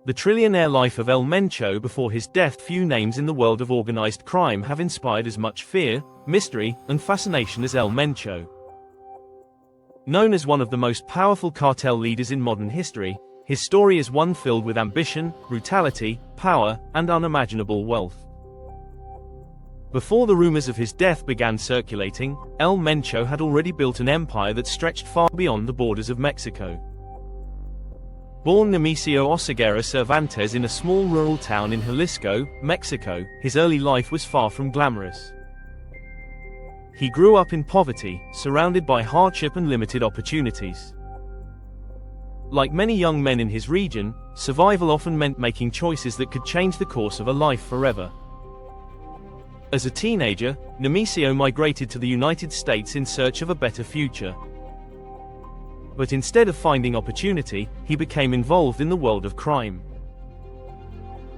The trillionaire life of El Mencho before his death. Few names in the world of organized crime have inspired as much fear, mystery, and fascination as El Mencho. Known as one of the most powerful cartel leaders in modern history, his story is one filled with ambition, brutality, power, and unimaginable wealth. Before the rumors of his death began circulating, El Mencho had already built an empire that stretched far beyond the borders of Mexico. Born Nemesio Oseguera Cervantes in a small rural town in Jalisco, Mexico, his early life was far from glamorous. He grew up in poverty, surrounded by hardship and limited opportunities. Like many young men in his region, survival often meant making choices that could change the course of a life forever. As a teenager, Nemesio migrated to the United States in search of a better future. But instead of finding opportunity, he became involved in the world of crime.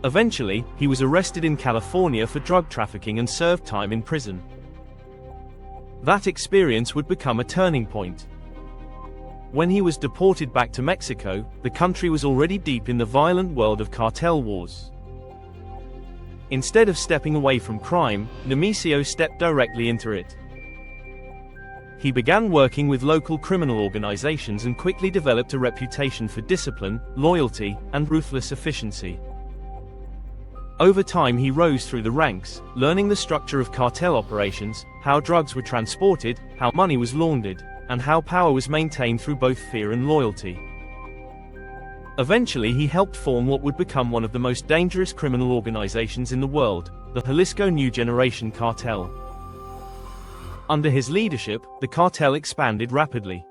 Eventually, he was arrested in California for drug trafficking and served time in prison. That experience would become a turning point. When he was deported back to Mexico, the country was already deep in the violent world of cartel wars. Instead of stepping away from crime, Nemesio stepped directly into it. He began working with local criminal organizations and quickly developed a reputation for discipline, loyalty, and ruthless efficiency. Over time he rose through the ranks, learning the structure of cartel operations, how drugs were transported, how money was laundered, and how power was maintained through both fear and loyalty. Eventually he helped form what would become one of the most dangerous criminal organizations in the world, the Jalisco New Generation Cartel. Under his leadership, the cartel expanded rapidly.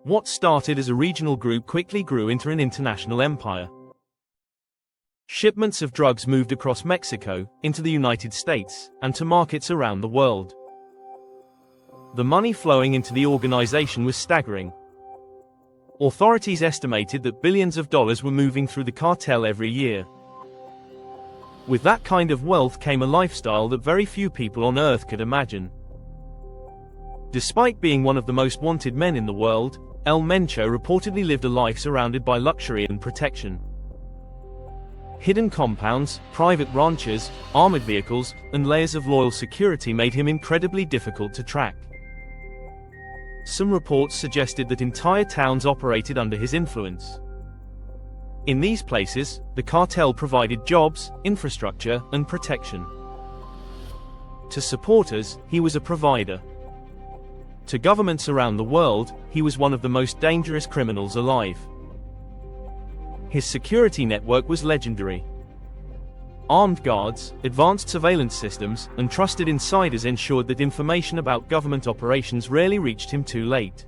What started as a regional group quickly grew into an international empire. Shipments of drugs moved across Mexico, into the United States, and to markets around the world. The money flowing into the organization was staggering. Authorities estimated that billions of dollars were moving through the cartel every year. With that kind of wealth came a lifestyle that very few people on Earth could imagine. Despite being one of the most wanted men in the world, El Mencho reportedly lived a life surrounded by luxury and protection. Hidden compounds, private ranches, armored vehicles, and layers of loyal security made him incredibly difficult to track. Some reports suggested that entire towns operated under his influence. In these places, the cartel provided jobs, infrastructure, and protection. To supporters, he was a provider. To governments around the world, he was one of the most dangerous criminals alive. His security network was legendary. Armed guards, advanced surveillance systems, and trusted insiders ensured that information about government operations rarely reached him too late.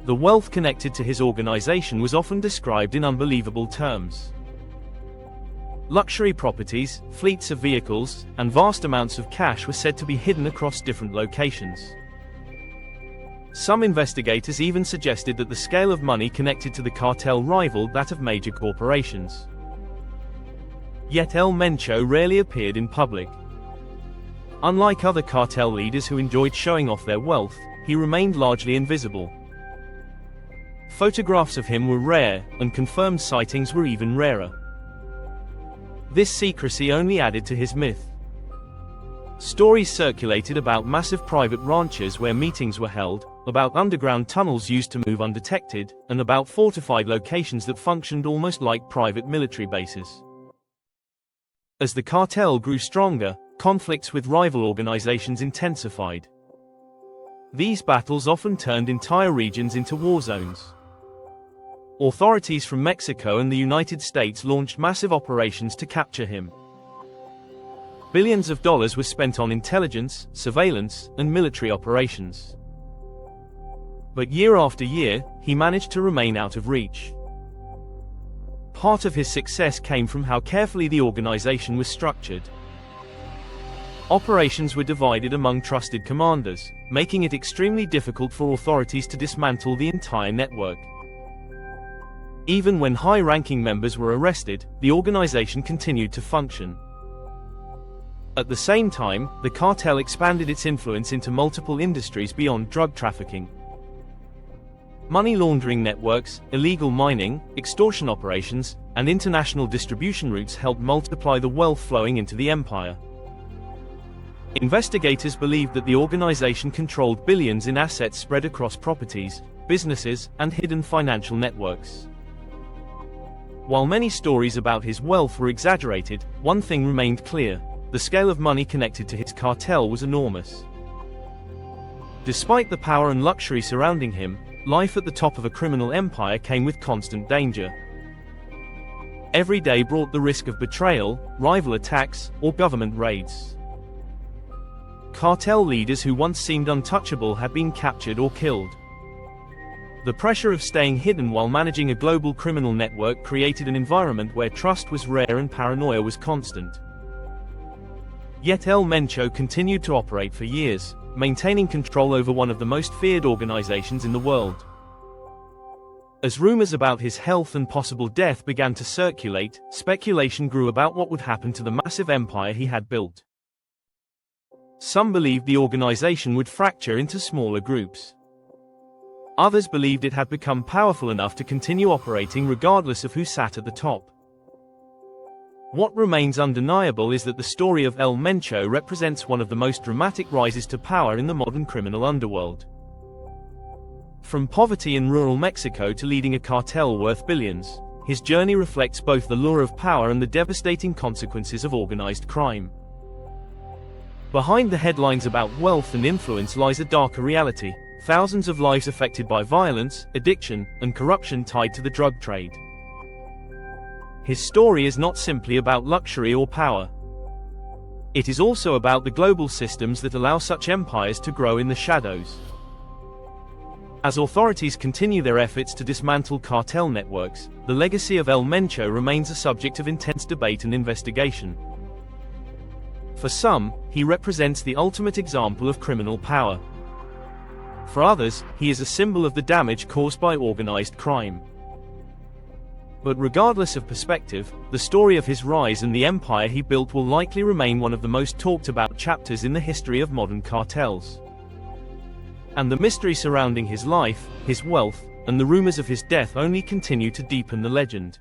The wealth connected to his organization was often described in unbelievable terms. Luxury properties, fleets of vehicles, and vast amounts of cash were said to be hidden across different locations. Some investigators even suggested that the scale of money connected to the cartel rivaled that of major corporations. Yet El Mencho rarely appeared in public. Unlike other cartel leaders who enjoyed showing off their wealth, he remained largely invisible. Photographs of him were rare, and confirmed sightings were even rarer. This secrecy only added to his myth. Stories circulated about massive private ranches where meetings were held, about underground tunnels used to move undetected, and about fortified locations that functioned almost like private military bases. As the cartel grew stronger, conflicts with rival organizations intensified. These battles often turned entire regions into war zones. Authorities from Mexico and the United States launched massive operations to capture him. Billions of dollars were spent on intelligence, surveillance, and military operations. But year after year, he managed to remain out of reach. Part of his success came from how carefully the organization was structured. Operations were divided among trusted commanders, making it extremely difficult for authorities to dismantle the entire network. Even when high-ranking members were arrested, the organization continued to function. At the same time, the cartel expanded its influence into multiple industries beyond drug trafficking. Money laundering networks, illegal mining, extortion operations, and international distribution routes helped multiply the wealth flowing into the empire. Investigators believed that the organization controlled billions in assets spread across properties, businesses, and hidden financial networks. While many stories about his wealth were exaggerated, one thing remained clear: the scale of money connected to his cartel was enormous. Despite the power and luxury surrounding him, life at the top of a criminal empire came with constant danger. Every day brought the risk of betrayal, rival attacks, or government raids. Cartel leaders who once seemed untouchable had been captured or killed. The pressure of staying hidden while managing a global criminal network created an environment where trust was rare and paranoia was constant. Yet El Mencho continued to operate for years, maintaining control over one of the most feared organizations in the world. As rumors about his health and possible death began to circulate, speculation grew about what would happen to the massive empire he had built. Some believed the organization would fracture into smaller groups. Others believed it had become powerful enough to continue operating regardless of who sat at the top. What remains undeniable is that the story of El Mencho represents one of the most dramatic rises to power in the modern criminal underworld. From poverty in rural Mexico to leading a cartel worth billions, his journey reflects both the lure of power and the devastating consequences of organized crime. Behind the headlines about wealth and influence lies a darker reality: thousands of lives affected by violence, addiction, and corruption tied to the drug trade. His story is not simply about luxury or power. It is also about the global systems that allow such empires to grow in the shadows. As authorities continue their efforts to dismantle cartel networks, the legacy of El Mencho remains a subject of intense debate and investigation. For some, he represents the ultimate example of criminal power. For others, he is a symbol of the damage caused by organized crime. But regardless of perspective, the story of his rise and the empire he built will likely remain one of the most talked about chapters in the history of modern cartels. And the mystery surrounding his life, his wealth, and the rumors of his death only continue to deepen the legend.